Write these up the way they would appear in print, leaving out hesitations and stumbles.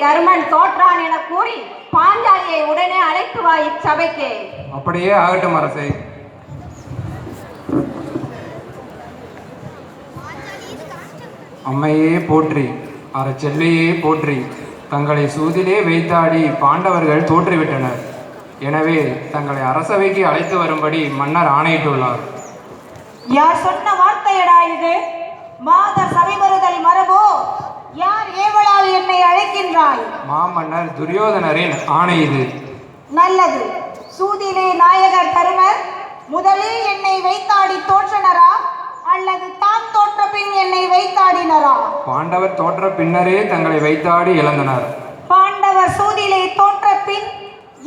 தருமன் தோற்றான் என கூறி பாஞ்சாலியை உடனே அழைத்து வா இச்சபைக்கு. அப்படியே ஆகட்டும் அரசே. அம்மையே போற்றி, அறச்செல்லையே போற்றி. தங்களை சூதிலே வைத்தாடி பாண்டவர்கள் தோற்றுவிட்டனர். எனவே தங்களை அரசவைக்கு அழைத்து வரும்படி மன்னர் ஆணையிட்டுள்ளார். யார் சொன்ன வார்த்தையடா இது? மாதர் சபை வருதல் மரபோ? யார் ஏவலால் என்னை அழைக்கின்றாய்? மாமன்னர் துரியோதனரின் ஆணை இது. நல்லது. சூதிலே நாயகர் தருமர் முதலில் என்னை வைத்தாடி தோற்றனரா அல்லது தாம் தோற்ற பின் என்னை வைத்தாடினரா? பாண்டவர் தோற்ற பின்னரே தங்களை வைத்தாடி இழந்தனர். பாண்டவர் சூதிலே தோற்ற பின்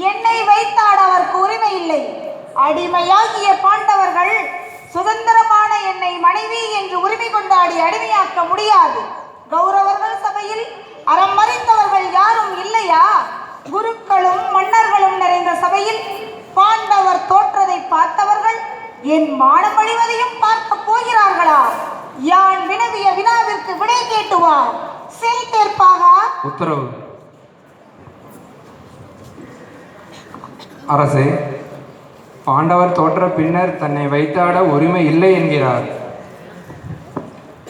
என்னை வைத்தாட அவருக்கு உரிமை இல்லை. அடிமையாகிய பாண்டவர்கள் சுதந்திரமான என்னை மனைவி என்று உரிமை கொண்டாடி அடிமையாக்க முடியாது. கௌரவர்கள் சபையில் அறம் மறைத்தவர்கள் யாரும் இல்லையா? குருக்களும் மன்னர்களும் நிறைந்த சபையில் பாண்டவர் தோற்றதை பார்த்தவர்கள் என் மானம் அழிவதையும் பார்க்க போகிறார்களா? யான் வினவிய வினாவிற்கு விடை கேட்டுவா. செல் தேர்ப்பாக. உத்தரவு. அரசே, பாண்டவர் தோற்ற பின்னர் தன்னை வைத்தாட உரிமை இல்லை என்கிறார்.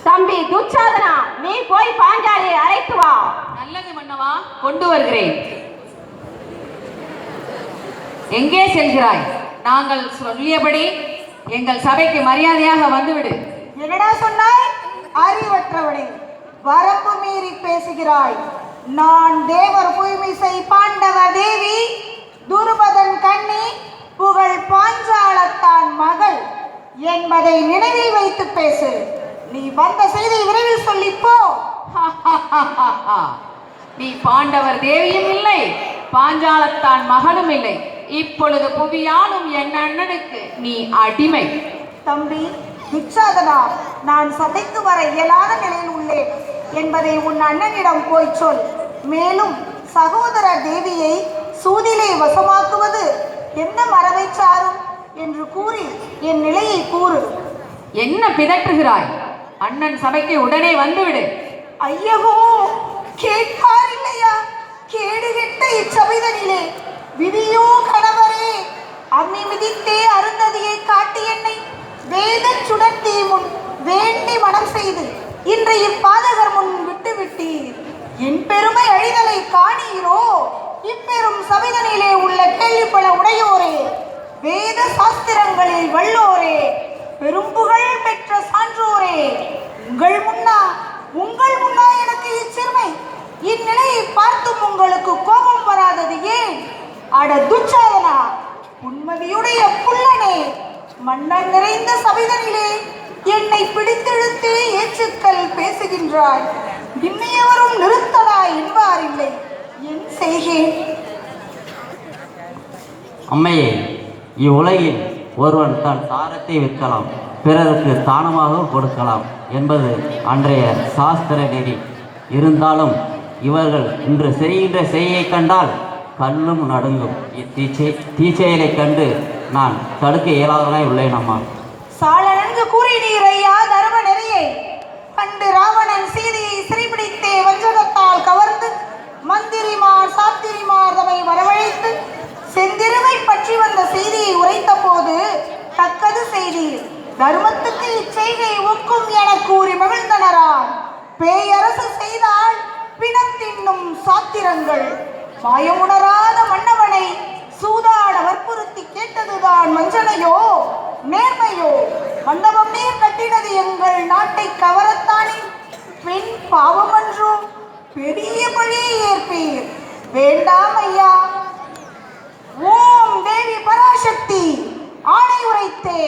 தம்பி துச்சாதனா, நீ போய் பாஞ்சாலியை அழைத்து வா. நல்லது மன்னவா, கொண்டு வருகிறேன். எங்கே செல்கிறாய்? நாங்கள் சொல்லியபடி எங்கள் சபைக்கு மரியாதையாக வந்துவிடு. என்னடா சொன்னாய்? அறிவற்றவனே, வரம்பு மீறி பேசுகிறாய். நான் தேவர் புய்மிசை பாண்டவ தேவி, துருபதன் கண்ணி, புகழ் பாஞ்சாலத்தான் மகள் என்பதை நினைவில் வைத்து பேசு. நீ வந்த செய்தி விரைவில் சொல்லிப்போ. நீ பாண்டவர் தேவியும் இல்லை, பாஞ்சாலத்தான் மகனும் இல்லை. இப்பொழுது புவியானும் என் அண்ணனுக்கு நீ அடிமை. தம்பி துச்சாதனா, நான் சபைக்கு வர இயலாத நிலையில் உள்ளேன் என்பதை உன் அண்ணனிடம் போய் சொல். மேலும் சகோதர தேவியை சூதிலே வசமாக்குவது என்ன மரபை சாரும் என்று கூறி என் நிலையை கூறு. என்ன பிதற்றுகிறாய்? அண்ணன் சபைக்கு உடனே வந்துவிடு. ஐயகோ, கேட்பார் இல்லையா? கேடுகெட்ட இச்சபைதனிலே விதியோ கணவரே, அம்மி மிதித்தே அருந்ததியை காட்டி என்னை வேத சுடர்த்தி முன் வேண்டி மனம் செய்து இன்று இப்பாதகர் முன் விட்டு விட்டீர். என் பெருமை அழிதலை காணீரோ? இப்பெரும் சபைதனிலே உள்ள கேள்விப்பட உடையோரே, வேத சாஸ்திரங்களில் வல்லோரே, பெரும்புகழ் பெற்ற சான்றோரே, உங்கள் முன்னா எனக்கு இச்சிறுமை. இந்நிலையை பார்த்தும் உங்களுக்கு கோபம் வராதது ஏன்? அட துச்சாதனா, உண்மதியுடைய புள்ளனே, மன்னர் நிறைந்த சபைதனிலே என்னை பிடித்தெழுத்து ஏச்சுக்கள் பேசுகின்றாய். இன்னையவரும் நிறுத்தடா என்பார் இல்லை. என் செய்கேன்? அம்மையே, இவ்வுலகில் ஒருவன் தன் சாரத்தை விற்கலாம், பிறருக்கு தானமாக கொடுக்கலாம் என்பது அன்றைய சாஸ்திர நெறி. இருந்தாலும் இவர்கள் இன்று செய்கின்ற செய்யை கண்டால் கல்லும் நடுங்கும். தீச்செயலை கண்டு நான் தடுக்க இயலாதவனாய் உள்ளேன் அம்மா. சால நன்கு கூறினீர் ஐயா தர்ம நெறியை. கண்டு ராவணன் சீதையை சிறைபிடித்தே வஞ்சகத்தால் கவர்ந்து மந்திரிமார் சாத்திரிமார் தம்மை வரவழைத்து செந்திருவை பற்றி வந்த செய்தியை உரைத்த போது தக்கது செய்தி தர்மத்துக்கு இச்செய்கை ஒக்கும் என கூறி மகிழ்ந்தனராம். பேயரசு செய்தால் பிணம் தின்னும் சாத்திரங்கள். மாயமுணராத மன்னவனை சூதாட வற்புறுத்தி கேட்டதுதான் வஞ்சனையோ நேர்மையோ? மண்டபம் நீர் கட்டினது எங்கள் நாட்டை கவரத்தானே. பெண் பாவமன்றோ? பெரிய பழியை ஏற்பீர். வேண்டாம் ஐயா. ஓம் தேவி பராசக்தி ஆணை உரைத்தே.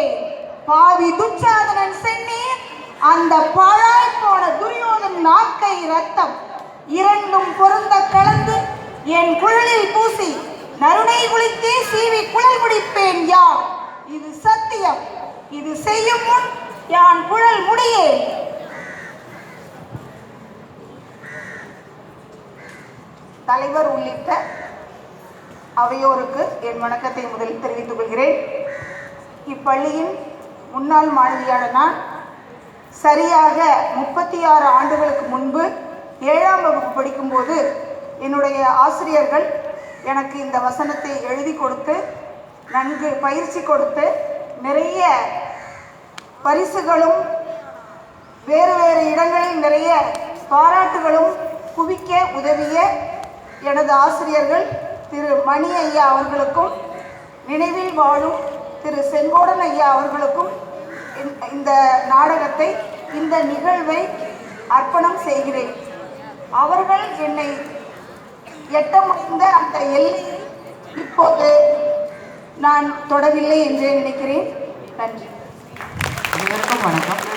பாவி துச்சாதனன் சென்னீர் அந்த பாழாய் போன துரியோதன் நாக்கை ரத்தம் இரண்டும் பொருந்த கலந்து என் குழலில் பூசி நறுனை குளித்தே சீவி குழல் முடிப்பேன். யார் இது சத்தியம்? இது செய்யும் முன் யான் குழல் முடியே. தலைவர் உள்ளிட்ட அவையோருக்கு என் வணக்கத்தை முதலில் தெரிவித்துக் கொள்கிறேன். இப்பள்ளியின் முன்னாள் மாணவியான நான் சரியாக 36 ஆண்டுகளுக்கு முன்பு 7ஆம் வகுப்பு படிக்கும்போது என்னுடைய ஆசிரியர்கள் எனக்கு இந்த வசனத்தை எழுதி கொடுத்து நன்கு பயிற்சி கொடுத்து நிறைய பரிசுகளும் வேறு வேறு இடங்களில் நிறைய பாராட்டுகளும் குவிக்க உதவிய எனது ஆசிரியர்கள் திரு மணி ஐயா அவர்களுக்கும் நினைவில் வாழும் திரு செங்கோடன் ஐயா அவர்களுக்கும் இந்த நாடகத்தை இந்த நிகழ்வை அர்ப்பணம் செய்கிறேன். அவர்கள் என்னை எட்ட முடிந்த அந்த எல்லையை இப்போது நான் தொடவில்லை என்றே நினைக்கிறேன். நன்றி. அனைவருக்கும் வணக்கம்.